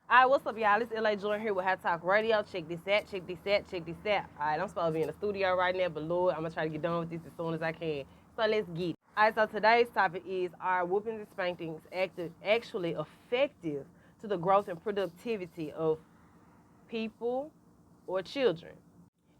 All right, what's up, y'all? It's LA Jordan here with Hot Talk Radio. Check this out, check this out, check this out. All right, I'm supposed to be in the studio right now, but Lord, I'm going to try to get done with this as soon as I can. So let's get it. All right, so today's topic is, are whoopings and spankings actually effective to the growth and productivity of people or children?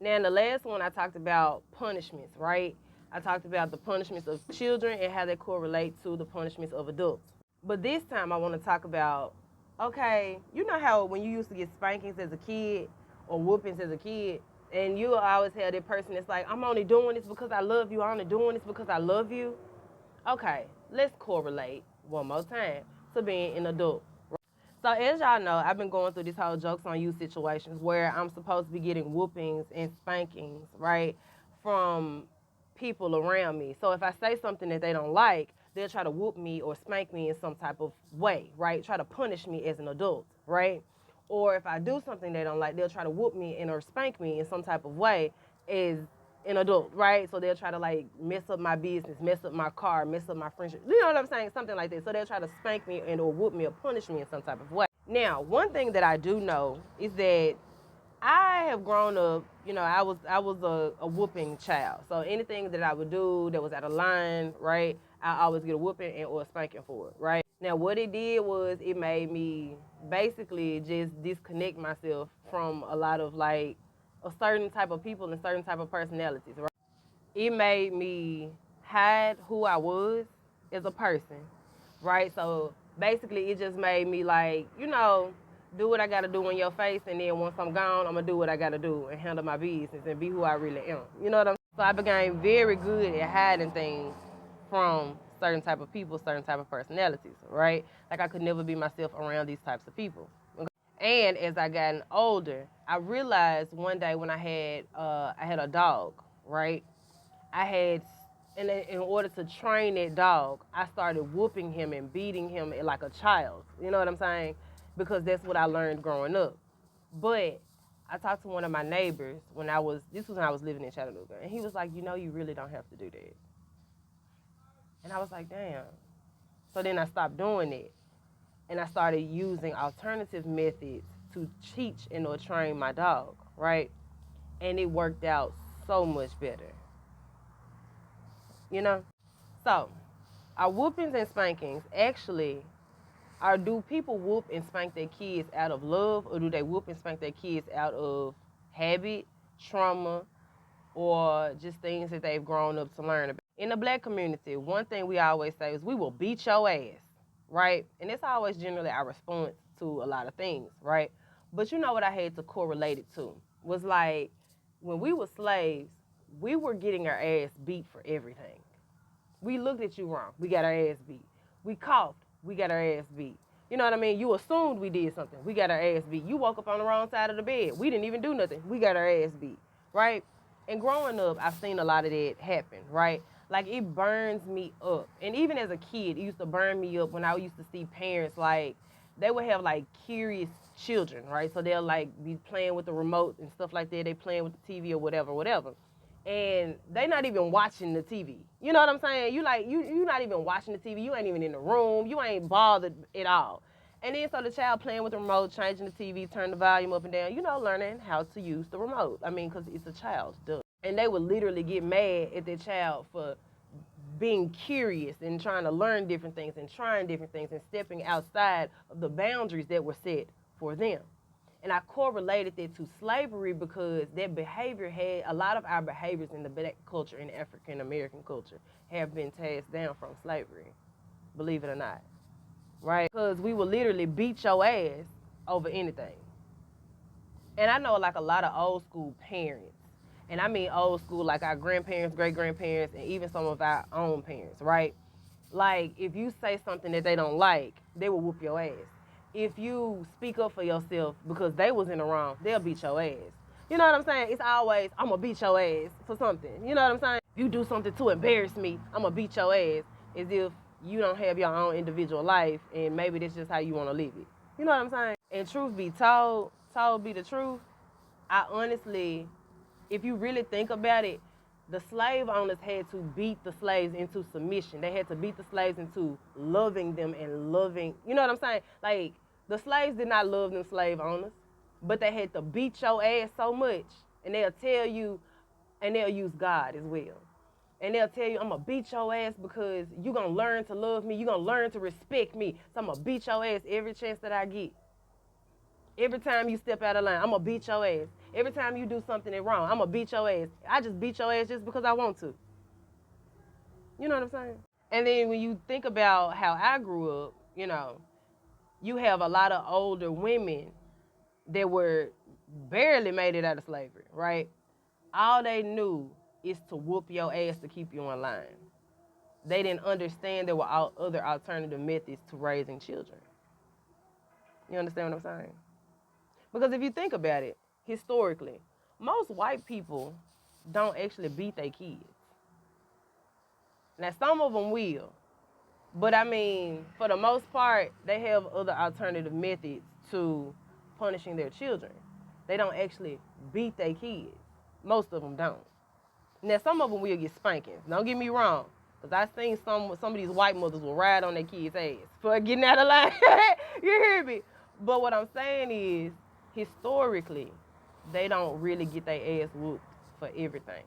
Now, in the last one, I talked about punishments, right? I talked about the punishments of children and how they correlate to the punishments of adults. But this time, I want to talk about, okay, you know how when you used to get spankings as a kid or whoopings as a kid, and you always have that person that's like, I'm only doing this because I love you. I'm only doing this because I love you. Okay, let's correlate one more time to being an adult. So as y'all know, I've been going through this whole jokes on you situations where I'm supposed to be getting whoopings and spankings, right, from people around me. So if I say something that they don't like, they'll try to whoop me or spank me in some type of way, right? Try to punish me as an adult, right? Or if I do something they don't like, they'll try to whoop me or spank me in some type of way as an adult, right? So they'll try to like mess up my business, mess up my car, mess up my friendship. You know what I'm saying? Something like that. So they'll try to spank me and or whoop me or punish me in some type of way. Now, one thing that I do know is that I have grown up, you know, I was a whooping child. So anything that I would do that was out of line, right, I always get a whooping and or a spanking for it, right? Now, what it did was it made me basically just disconnect myself from a lot of like a certain type of people and certain type of personalities, right? It made me hide who I was as a person, right? So basically, it just made me like, you know, do what I gotta do in your face, and then once I'm gone, I'm gonna do what I gotta do and handle my business and be who I really am. You know what I'm saying? So I became very good at hiding things from certain type of people, certain type of personalities, right? Like I could never be myself around these types of people. Okay? And as I gotten older, I realized one day when I had a dog, right? I had, in order to train that dog, I started whooping him and beating him like a child. You know what I'm saying? Because that's what I learned growing up. But I talked to one of my neighbors this was when I was living in Chattanooga, and he was like, you know, you really don't have to do that. And I was like, damn. So then I stopped doing it, and I started using alternative methods to teach and or train my dog, right? And it worked out so much better. You know? So, are whoopings and spankings actually, or do people whoop and spank their kids out of love, or do they whoop and spank their kids out of habit, trauma, or just things that they've grown up to learn about? In the black community, one thing we always say is we will beat your ass, right? And it's always generally our response to a lot of things, right? But you know what I had to correlate it to was like when we were slaves, we were getting our ass beat for everything. We looked at you wrong. We got our ass beat. We coughed. We got our ass beat. You know what I mean? You assumed we did something. We got our ass beat. You woke up on the wrong side of the bed. We didn't even do nothing. We got our ass beat, right? And growing up, I've seen a lot of that happen, right? Like, it burns me up. And even as a kid, it used to burn me up when I used to see parents, like, they would have, like, curious children, right? So they'll, like, be playing with the remote and stuff like that. They playing with the TV or whatever. And they not even watching the TV. You know what I'm saying? You not even watching the TV. You ain't even in the room. You ain't bothered at all. And then so the child playing with the remote, changing the TV, turn the volume up and down, you know, learning how to use the remote. I mean, because it's a child, duh. And they would literally get mad at their child for being curious and trying to learn different things and trying different things and stepping outside of the boundaries that were set for them. And I correlated that to slavery because that behavior had, a lot of our behaviors in the black culture and African American culture have been passed down from slavery, believe it or not, right? Because we would literally beat your ass over anything. And I know like a lot of old school parents, and I mean old school like our grandparents, great-grandparents, and even some of our own parents, right? Like if you say something that they don't like, they will whoop your ass. If you speak up for yourself because they was in the wrong, they'll beat your ass. You know what I'm saying? It's always, I'm going to beat your ass for something. You know what I'm saying? If you do something to embarrass me, I'm going to beat your ass, as if you don't have your own individual life and maybe that's just how you want to live it. You know what I'm saying? And truth be told be the truth, I honestly, if you really think about it, the slave owners had to beat the slaves into submission. They had to beat the slaves into loving them and loving, you know what I'm saying? Like, The slaves did not love them slave owners, but they had to beat your ass so much, and they'll tell you, and they'll use God as well. And they'll tell you, I'm going to beat your ass because you're going to learn to love me. You're going to learn to respect me. So I'm going to beat your ass every chance that I get. Every time you step out of line, I'm going to beat your ass. Every time you do something wrong, I'm going to beat your ass. I just beat your ass just because I want to. You know what I'm saying? And then when you think about how I grew up, you know, you have a lot of older women that were barely made it out of slavery, right? All they knew is to whoop your ass to keep you in line. They didn't understand there were other alternative methods to raising children. You understand what I'm saying? Because if you think about it, historically, most white people don't actually beat their kids. Now, some of them will. But I mean, for the most part, they have other alternative methods to punishing their children. They don't actually beat their kids. Most of them don't. Now, some of them will get spankings. Don't get me wrong, because I've seen some of these white mothers will ride on their kids' ass for getting out of line. You hear me? But what I'm saying is, historically, they don't really get their ass whooped for everything.